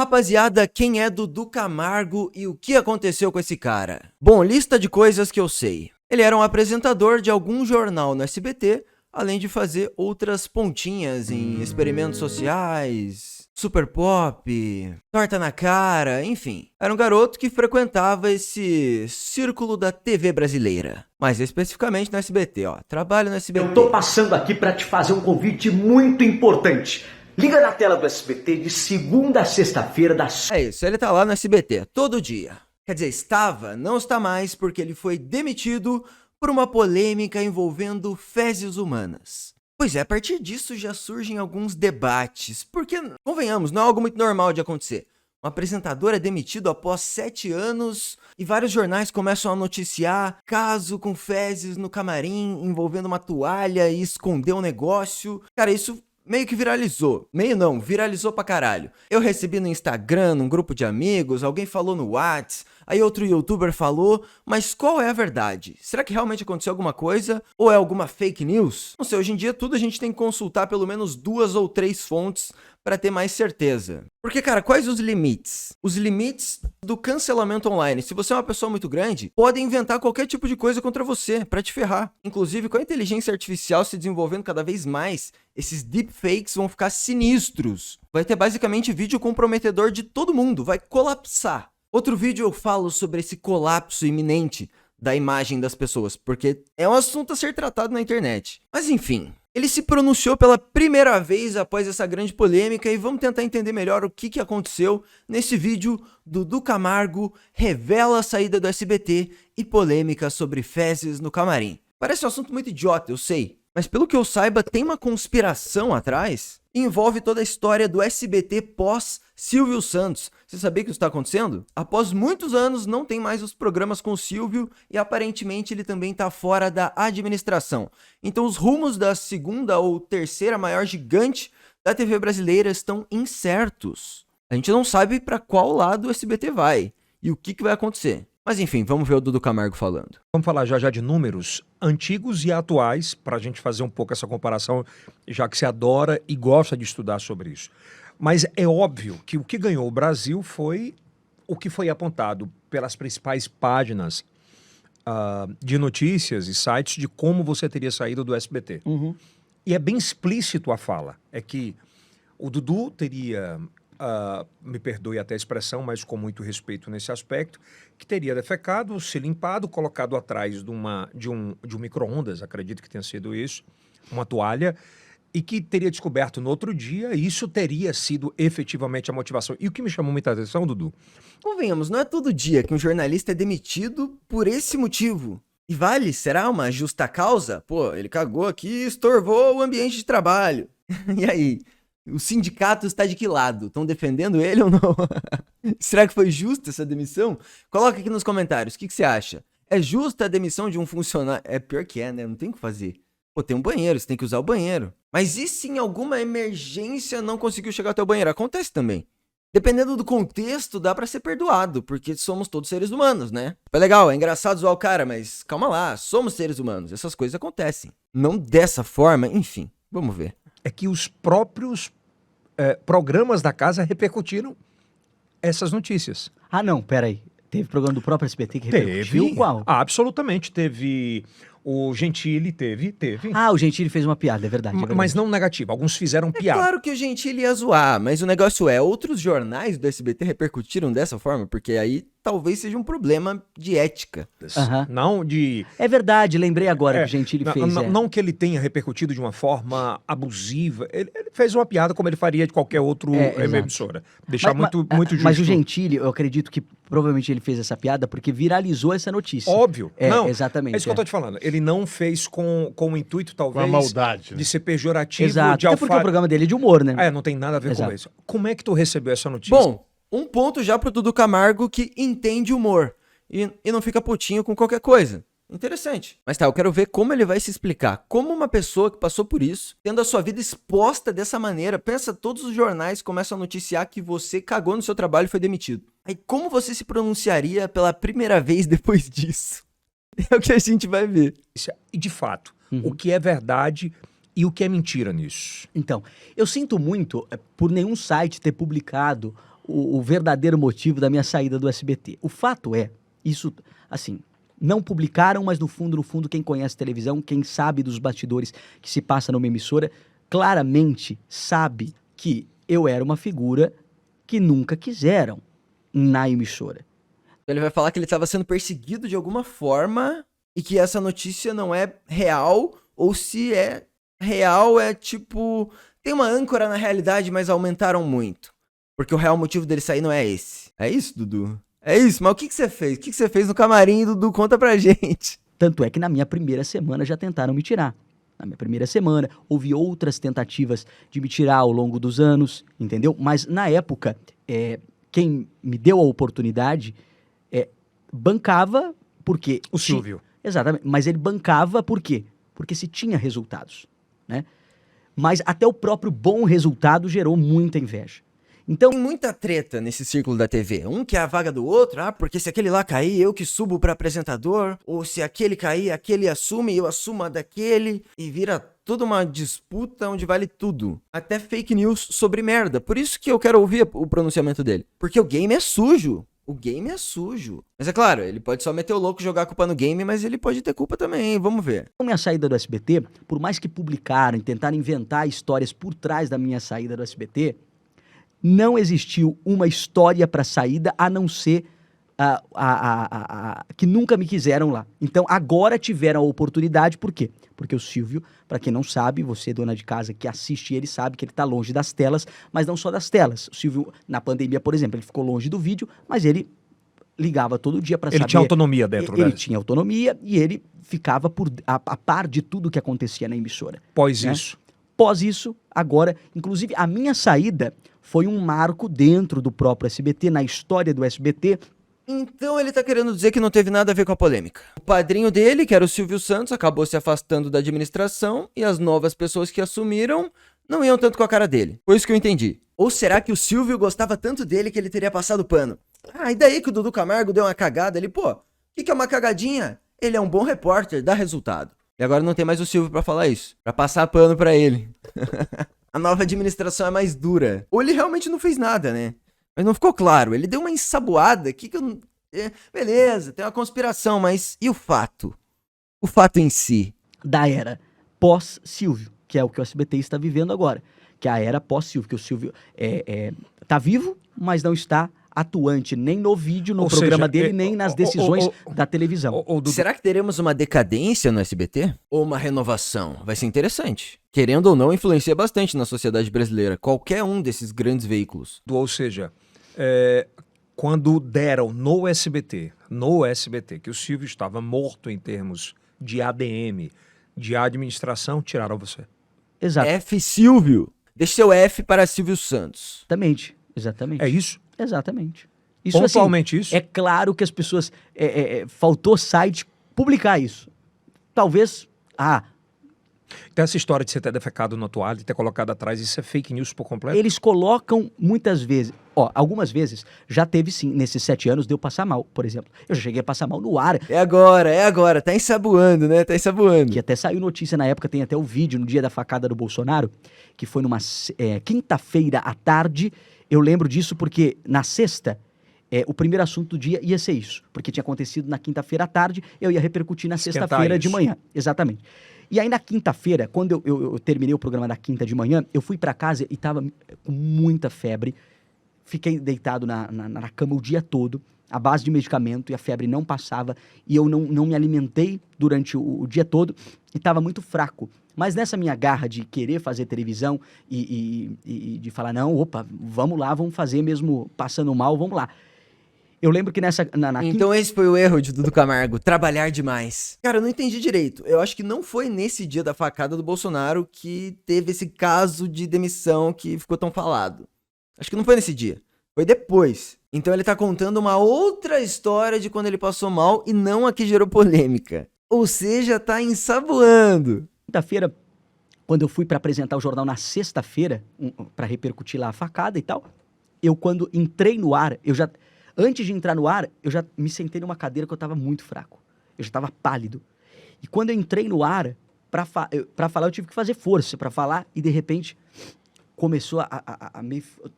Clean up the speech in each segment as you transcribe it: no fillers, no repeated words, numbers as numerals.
Rapaziada, quem é Dudu Camargo e o que aconteceu com esse cara? Bom, lista de coisas que eu sei. Ele era um apresentador de algum jornal no SBT, além de fazer outras pontinhas em experimentos sociais, super pop, torta na cara, enfim. Era um garoto que frequentava esse círculo da TV brasileira. Mais especificamente no SBT, ó. Trabalho no SBT. Eu tô passando aqui pra te fazer um convite muito importante. Liga na tela do SBT de segunda a sexta-feira das... É isso, ele tá lá no SBT, todo dia. Quer dizer, estava, não está mais, porque ele foi demitido por uma polêmica envolvendo fezes humanas. Pois é, a partir disso já surgem alguns debates, porque, convenhamos, não é algo muito normal de acontecer. Um apresentador é demitido após 7 anos e vários jornais começam a noticiar caso com fezes no camarim envolvendo uma toalha e esconder um negócio. Cara, isso meio que viralizou. Meio não, viralizou pra caralho. Eu recebi no Instagram, num grupo de amigos, alguém falou no Whats, aí outro youtuber falou, mas qual é a verdade? Será que realmente aconteceu alguma coisa? Ou é alguma fake news? Não sei, hoje em dia tudo a gente tem que consultar pelo menos 2 ou 3 fontes para ter mais certeza. Porque, cara, quais os limites? Os limites do cancelamento online. Se você é uma pessoa muito grande, podem inventar qualquer tipo de coisa contra você, para te ferrar. Inclusive, com a inteligência artificial se desenvolvendo cada vez mais, esses deepfakes vão ficar sinistros. Vai ter basicamente vídeo comprometedor de todo mundo, vai colapsar. Outro vídeo eu falo sobre esse colapso iminente da imagem das pessoas, porque é um assunto a ser tratado na internet. Mas enfim, ele se pronunciou pela primeira vez após essa grande polêmica e vamos tentar entender melhor o que aconteceu nesse vídeo. Dudu Camargo revela a saída do SBT e polêmica sobre fezes no camarim. Parece um assunto muito idiota, eu sei, mas pelo que eu saiba tem uma conspiração atrás e envolve toda a história do SBT pós Silvio Santos. Você sabia que isso está acontecendo? Após muitos anos não tem mais os programas com o Silvio e aparentemente ele também está fora da administração. Então os rumos da segunda ou terceira maior gigante da TV brasileira estão incertos. A gente não sabe para qual lado o SBT vai e o que vai acontecer. Mas enfim, vamos ver o Dudu Camargo falando. Vamos falar já de números antigos e atuais, para a gente fazer um pouco essa comparação, já que você adora e gosta de estudar sobre isso. Mas é óbvio que o que ganhou o Brasil foi o que foi apontado pelas principais páginas de notícias e sites de como você teria saído do SBT. Uhum. E é bem explícito a fala. É que o Dudu teria... me perdoe até a expressão, mas com muito respeito nesse aspecto, que teria defecado, se limpado, colocado atrás de um micro-ondas, acredito que tenha sido isso, uma toalha, e que teria descoberto no outro dia, e isso teria sido efetivamente a motivação. E o que me chamou muita atenção, Dudu? Convenhamos, não é todo dia que um jornalista é demitido por esse motivo. E vale, será uma justa causa? Pô, ele cagou aqui e estorvou o ambiente de trabalho. E aí? O sindicato está de que lado? Estão defendendo ele ou não? Será que foi justa essa demissão? Coloca aqui nos comentários, o que você acha? É justa a demissão de um funcionário? É pior que é, né? Não tem o que fazer. Pô, tem um banheiro, você tem que usar o banheiro. Mas e se em alguma emergência não conseguiu chegar até o banheiro? Acontece também. Dependendo do contexto, dá pra ser perdoado, porque somos todos seres humanos, né? É legal, é engraçado zoar o cara, mas calma lá, somos seres humanos, essas coisas acontecem. Não dessa forma, enfim, vamos ver. É que os próprios programas da casa repercutiram essas notícias. Ah, não, peraí. Teve programa do próprio SBT que repercutiu? Teve. Qual? Absolutamente. Teve... O Gentili teve. Ah, o Gentili fez uma piada, é verdade. Mas não negativa. Alguns fizeram piada. É claro que o Gentili ia zoar, mas o negócio é, outros jornais do SBT repercutiram dessa forma, porque aí talvez seja um problema de ética. Não de... É verdade, lembrei agora que o Gentili fez. Não que ele tenha repercutido de uma forma abusiva. Ele fez uma piada como ele faria de qualquer outro emissora. Deixar muito justo. Mas o Gentili, eu acredito que provavelmente ele fez essa piada porque viralizou essa notícia. Óbvio. Não, exatamente. É isso que eu tô te falando. Ele não fez com o intuito, talvez, uma maldade, de ser pejorativo. Exato, até porque o programa dele é de humor, né? Não tem nada a ver com isso. Como é que tu recebeu essa notícia? Bom, um ponto já pro Dudu Camargo que entende humor e não fica putinho com qualquer coisa. Interessante. Mas tá, eu quero ver como ele vai se explicar. Como uma pessoa que passou por isso, tendo a sua vida exposta dessa maneira, pensa, todos os jornais começam a noticiar que você cagou no seu trabalho e foi demitido. Aí como você se pronunciaria pela primeira vez depois disso? É o que a gente vai ver. E de fato, o que é verdade e o que é mentira nisso? Então, eu sinto muito por nenhum site ter publicado o verdadeiro motivo da minha saída do SBT. O fato é, isso, assim, não publicaram, mas no fundo, quem conhece televisão, quem sabe dos bastidores que se passa numa emissora, claramente sabe que eu era uma figura que nunca quiseram na emissora. Ele vai falar que ele estava sendo perseguido de alguma forma e que essa notícia não é real, ou se é real, é tipo... Tem uma âncora na realidade, mas aumentaram muito. Porque o real motivo dele sair não é esse. É isso, Dudu? É isso, mas o que você fez? O que você fez no camarim, Dudu? Conta pra gente. Tanto é que na minha primeira semana já tentaram me tirar. Na minha primeira semana, houve outras tentativas de me tirar ao longo dos anos, entendeu? Mas na época, quem me deu a oportunidade bancava porque... O Silvio. Exatamente, mas ele bancava por quê? Porque se tinha resultados, né? Mas até o próprio bom resultado gerou muita inveja. Então, Tem muita treta nesse círculo da TV. Um quer a vaga do outro, porque se aquele lá cair, eu que subo pra apresentador. Ou se aquele cair, aquele assume, eu assumo a daquele. E vira toda uma disputa onde vale tudo. Até fake news sobre merda. Por isso que eu quero ouvir o pronunciamento dele. Porque o game é sujo. O game é sujo. Mas é claro, ele pode só meter o louco e jogar a culpa no game, mas ele pode ter culpa também, vamos ver. com minha saída do SBT, por mais que publicaram e tentaram inventar histórias por trás da minha saída do SBT, não existiu uma história para saída a não ser que nunca me quiseram lá. Então agora tiveram a oportunidade, por quê? Porque o Silvio, para quem não sabe, você dona de casa que assiste ele sabe que ele está longe das telas, mas não só das telas. O Silvio, na pandemia, por exemplo, ele ficou longe do vídeo, mas ele ligava todo dia para saber... Ele tinha autonomia dentro, né? Ele tinha autonomia e ele ficava a par de tudo que acontecia na emissora. Pós né? isso. Pós isso, agora, inclusive a minha saída foi um marco dentro do próprio SBT, na história do SBT. Então ele tá querendo dizer que não teve nada a ver com a polêmica. O padrinho dele, que era o Silvio Santos, acabou se afastando da administração e as novas pessoas que assumiram não iam tanto com a cara dele. Foi isso que eu entendi. Ou será que o Silvio gostava tanto dele que ele teria passado pano? E daí que o Dudu Camargo deu uma cagada ali, pô, o que é uma cagadinha? Ele é um bom repórter, dá resultado. E agora não tem mais o Silvio pra falar isso, pra passar pano pra ele. A nova administração é mais dura. Ou ele realmente não fez nada, né? Mas não ficou claro, ele deu uma ensaboada que eu não... beleza, tem uma conspiração, mas e o fato? O fato em si? Da era pós-Silvio, que é o que o SBT está vivendo agora, que é a era pós-Silvio, que o Silvio tá vivo, mas não está atuante nem no vídeo, no programa dele, nem nas decisões da televisão. Será que teremos uma decadência no SBT? Ou uma renovação? Vai ser interessante. Querendo ou não, influencia bastante na sociedade brasileira, qualquer um desses grandes veículos. Ou seja, quando deram no SBT, que o Silvio estava morto em termos de ADM, de administração, tiraram você. Exato. F. Silvio. Deixe seu F para Silvio Santos. Exatamente. É isso? Exatamente. Isso, Pontualmente assim, isso? É claro que as pessoas... faltou site publicar isso. Talvez... Então essa história de você ter defecado na toalha e ter colocado atrás, isso é fake news por completo? Eles colocam muitas vezes... algumas vezes já teve sim, nesses 7 anos, de eu passar mal, por exemplo. Eu já cheguei a passar mal no ar. É agora. Tá ensaboando, né? Tá ensaboando. Que até saiu notícia na época, tem até o vídeo no dia da facada do Bolsonaro, que foi numa quinta-feira à tarde. Eu lembro disso porque na sexta, o primeiro assunto do dia ia ser isso. Porque tinha acontecido na quinta-feira à tarde, eu ia repercutir na sexta-feira de manhã. Exatamente. E aí na quinta-feira, quando eu terminei o programa da quinta de manhã, eu fui pra casa e tava com muita febre. Fiquei deitado na cama o dia todo, à base de medicamento, e a febre não passava. E eu não me alimentei durante o dia todo e estava muito fraco. Mas nessa minha garra de querer fazer televisão e de falar, não, opa, vamos lá, vamos fazer mesmo passando mal, vamos lá. Eu lembro que Então esse foi o erro de Dudu Camargo, trabalhar demais. Cara, eu não entendi direito. Eu acho que não foi nesse dia da facada do Bolsonaro que teve esse caso de demissão que ficou tão falado. Acho que não foi nesse dia. Foi depois. Então ele tá contando uma outra história de quando ele passou mal e não a que gerou polêmica. Ou seja, tá ensaboando. Quinta-feira, quando eu fui para apresentar o jornal na sexta-feira, para repercutir lá a facada e tal, quando entrei no ar, antes de entrar no ar, eu já me sentei numa cadeira que eu tava muito fraco. Eu já tava pálido. E quando eu entrei no ar, pra falar, eu tive que fazer força pra falar, e de repente, começou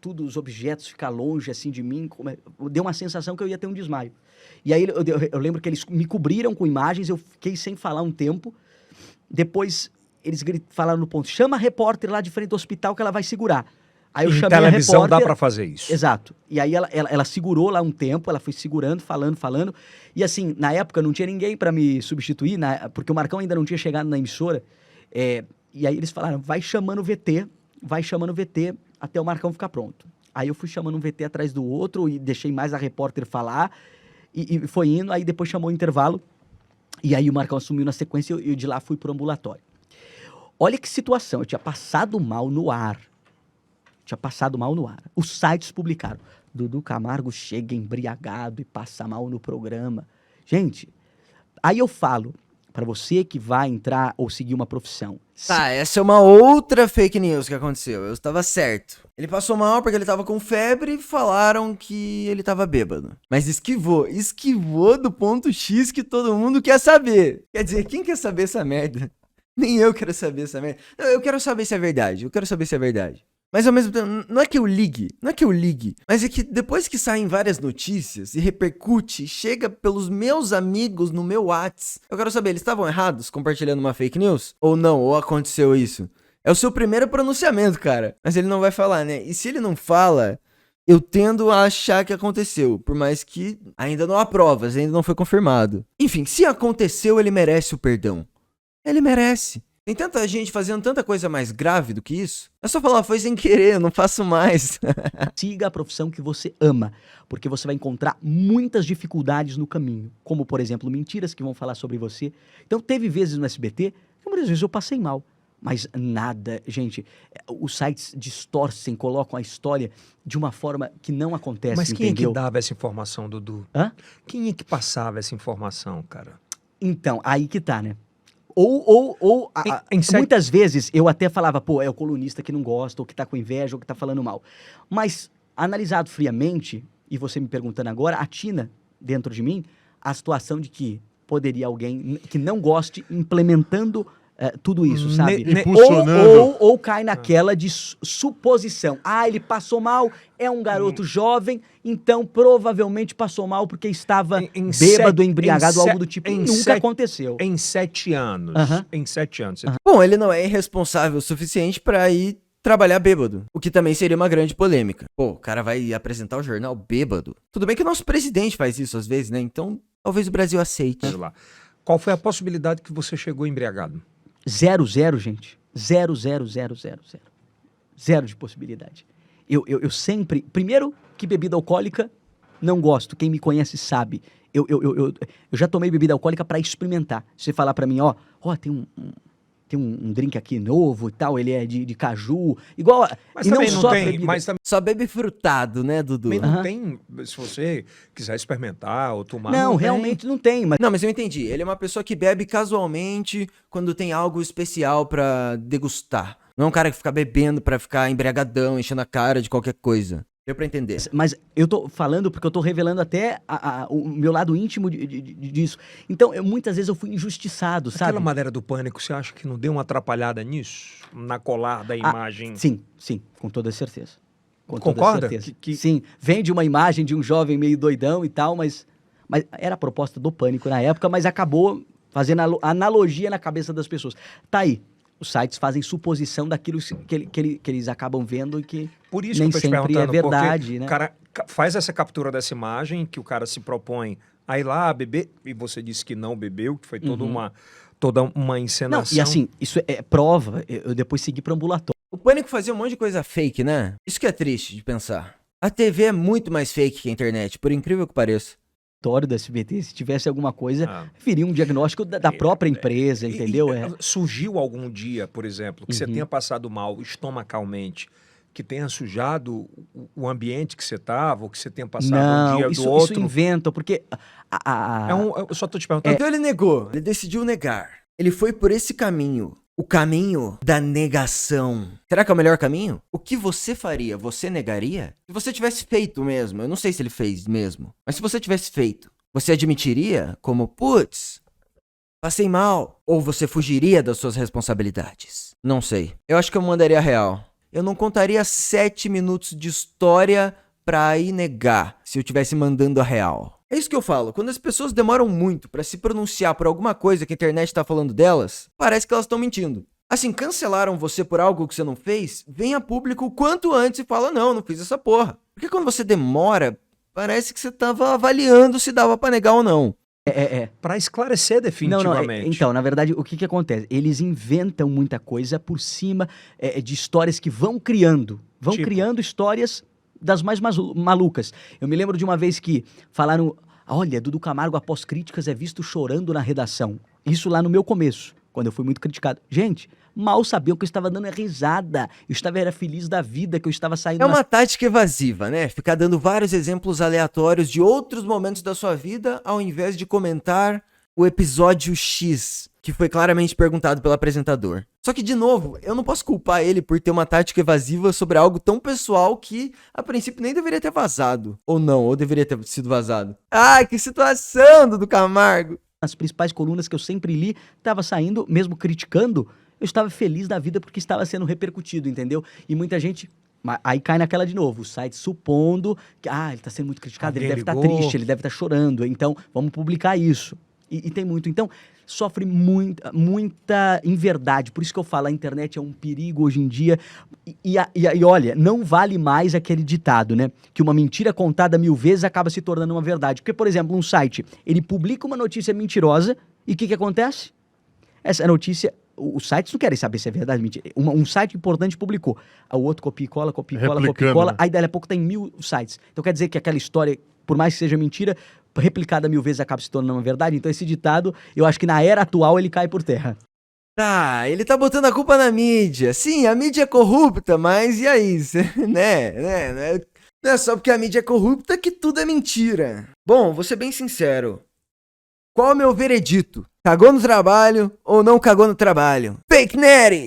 tudo, os objetos ficar longe, assim, de mim. Deu uma sensação que eu ia ter um desmaio. E aí eu lembro que eles me cobriram com imagens, eu fiquei sem falar um tempo. Depois eles falaram no ponto, chama a repórter lá de frente do hospital que ela vai segurar. Aí eu Em chamei a televisão repórter. dá pra fazer isso. Exato. E aí ela segurou lá um tempo, ela foi segurando, falando. E assim, na época não tinha ninguém pra me substituir, porque o Marcão ainda não tinha chegado na emissora. E aí eles falaram, vai chamando o VT até o Marcão ficar pronto. Aí eu fui chamando um VT atrás do outro e deixei mais a repórter falar. E foi indo, aí depois chamou o intervalo. E aí o Marcão assumiu na sequência e eu de lá fui pro ambulatório. Olha que situação, eu tinha passado mal no ar. Os sites publicaram. Dudu Camargo chega embriagado e passa mal no programa. Gente, aí eu falo pra você que vai entrar ou seguir uma profissão. Tá, essa é uma outra fake news que aconteceu. Eu estava certo. Ele passou mal porque ele tava com febre e falaram que ele tava bêbado. Mas esquivou do ponto X que todo mundo quer saber. Quer dizer, quem quer saber essa merda? Nem eu quero saber essa merda. Não, eu quero saber se é verdade. Mas ao mesmo tempo, não é que eu ligue, mas é que depois que saem várias notícias e repercute, chega pelos meus amigos no meu Whats, eu quero saber, eles estavam errados compartilhando uma fake news? Ou não, ou aconteceu isso? É o seu primeiro pronunciamento, cara. Mas ele não vai falar, né? E se ele não fala, eu tendo a achar que aconteceu, por mais que ainda não há provas, ainda não foi confirmado. Enfim, se aconteceu, ele merece o perdão. Ele merece. Tem tanta gente fazendo tanta coisa mais grave do que isso. É só falar, foi sem querer, eu não faço mais. Siga a profissão que você ama, porque você vai encontrar muitas dificuldades no caminho. Como, por exemplo, mentiras que vão falar sobre você. Então, teve vezes no SBT que muitas vezes eu passei mal. Mas nada, gente, os sites distorcem, colocam a história de uma forma que não acontece, Mas quem entendeu? é que dava essa informação, Dudu? Hã? Quem é que passava essa informação, cara? Então, aí que tá, né? Muitas vezes eu até falava, pô, é o colunista que não gosta, ou que tá com inveja, ou que tá falando mal. Mas, analisado friamente, e você me perguntando agora, atina dentro de mim a situação de que poderia alguém que não goste implementando tudo isso, sabe? Ou cai naquela de suposição. Ah, ele passou mal, é um garoto jovem, então provavelmente passou mal porque estava bêbado, embriagado, algo do tipo. Nunca aconteceu. Em 7 anos. Aham. Em 7 anos. Bom, ele não é irresponsável o suficiente pra ir trabalhar bêbado, o que também seria uma grande polêmica. Pô, o cara vai apresentar o jornal bêbado. Tudo bem que o nosso presidente faz isso às vezes, né? Então, talvez o Brasil aceite. Sei lá. Qual foi a possibilidade que você chegou embriagado? 0, gente. 0. Zero de possibilidade. Eu sempre... Primeiro, que bebida alcoólica, não gosto. Quem me conhece sabe. Eu já tomei bebida alcoólica pra experimentar. Você falar pra mim, ó, tem um drink aqui novo e tal, ele é de caju, igual... Mas e também não não só tem... bebida. Mas também Só bebe frutado, né, Dudu? não tem... Se você quiser experimentar ou tomar... Não, tem. realmente não tem, mas... Não, mas eu entendi. Ele é uma pessoa que bebe casualmente quando tem algo especial pra degustar. Não é um cara que fica bebendo pra ficar embriagadão, enchendo a cara de qualquer coisa. Deu pra entender. Mas eu tô falando porque eu tô revelando até o meu lado íntimo disso. Então, muitas vezes eu fui injustiçado, sabe? Aquela maneira do Pânico, você acha que não deu uma atrapalhada nisso? Na colar da imagem? Sim, com toda certeza. Com Concorda? toda certeza. Sim, vem de uma imagem de um jovem meio doidão e tal, mas era a proposta do Pânico na época, mas acabou fazendo analogia na cabeça das pessoas. Tá aí. Os sites fazem suposição daquilo que eles acabam vendo e que Por isso nem que eu tô te sempre perguntando, é verdade, porque né? o cara faz essa captura dessa imagem, que o cara se propõe a ir lá beber, e você disse que não bebeu, que foi toda uma encenação. Não, e assim, isso é prova, eu depois segui pro ambulatório. O Pânico fazia um monte de coisa fake, né? Isso que é triste de pensar. A TV é muito mais fake que a internet, por incrível que pareça. Do SBT, se tivesse alguma coisa, viria um diagnóstico da própria empresa, entendeu? Surgiu algum dia, por exemplo, que você tenha passado mal estomacalmente, que tenha sujado o ambiente que você estava, ou que você tenha passado um dia do outro? Isso inventa, porque... Eu só tô te perguntando. Então ele negou, ele decidiu negar. Ele foi por esse caminho. O caminho da negação. Será que é o melhor caminho? O que você faria? Você negaria? Se você tivesse feito mesmo, eu não sei se ele fez mesmo, mas se você tivesse feito, você admitiria como, putz, passei mal? Ou você fugiria das suas responsabilidades? Não sei. Eu acho que eu mandaria real. eu não contaria 7 minutos de história pra ir negar se eu estivesse mandando a real. É isso que eu falo, quando as pessoas demoram muito pra se pronunciar por alguma coisa que a internet tá falando delas, parece que elas estão mentindo. Assim, cancelaram você por algo que você não fez, vem a público o quanto antes e fala, não fiz essa porra. Porque quando você demora, parece que você tava avaliando se dava pra negar ou não. Para esclarecer definitivamente. Então, na verdade, o que que acontece? Eles inventam muita coisa por cima de histórias que vão criando. Vão Tipo? criando histórias das mais malucas. Eu me lembro de uma vez que falaram, olha, Dudu Camargo, após críticas, é visto chorando na redação. Isso lá no meu começo, quando eu fui muito criticado. Gente, mal sabiam que eu estava dando risada. Era feliz da vida, que eu estava saindo... É uma tática evasiva, né? Ficar dando vários exemplos aleatórios de outros momentos da sua vida, ao invés de comentar o episódio X, que foi claramente perguntado pelo apresentador. Só que, de novo, eu não posso culpar ele por ter uma tática evasiva sobre algo tão pessoal que, a princípio, nem deveria ter vazado. Ou não, ou deveria ter sido vazado. Ai, que situação, Dudu Camargo! As principais colunas que eu sempre li, estava saindo, mesmo criticando, eu estava feliz da vida porque estava sendo repercutido, entendeu? E muita gente... Aí cai naquela de novo, o site supondo que, ele está sendo muito criticado, ele deve estar triste, ele deve estar chorando, então vamos publicar isso. E tem muito. Então, sofre muita inverdade. Por isso que eu falo, a internet é um perigo hoje em dia. E olha, não vale mais aquele ditado, né? Que uma mentira contada 1000 vezes acaba se tornando uma verdade. Porque, por exemplo, um site, ele publica uma notícia mentirosa e o que acontece? Essa notícia... Os sites não querem saber se é verdade ou mentira. Um site importante publicou. O outro copia e cola, Replicando, né? aí dali a pouco tem 1000 sites. Então quer dizer que aquela história, por mais que seja mentira, replicada 1000 vezes acaba se tornando uma verdade. Então esse ditado, eu acho que na era atual ele cai por terra. Tá, ele tá botando a culpa na mídia. Sim, a mídia é corrupta, mas e aí? Não é só porque a mídia é corrupta que tudo é mentira. Bom, vou ser bem sincero. Qual é o meu veredito? Cagou no trabalho ou não cagou no trabalho? Fake Nery!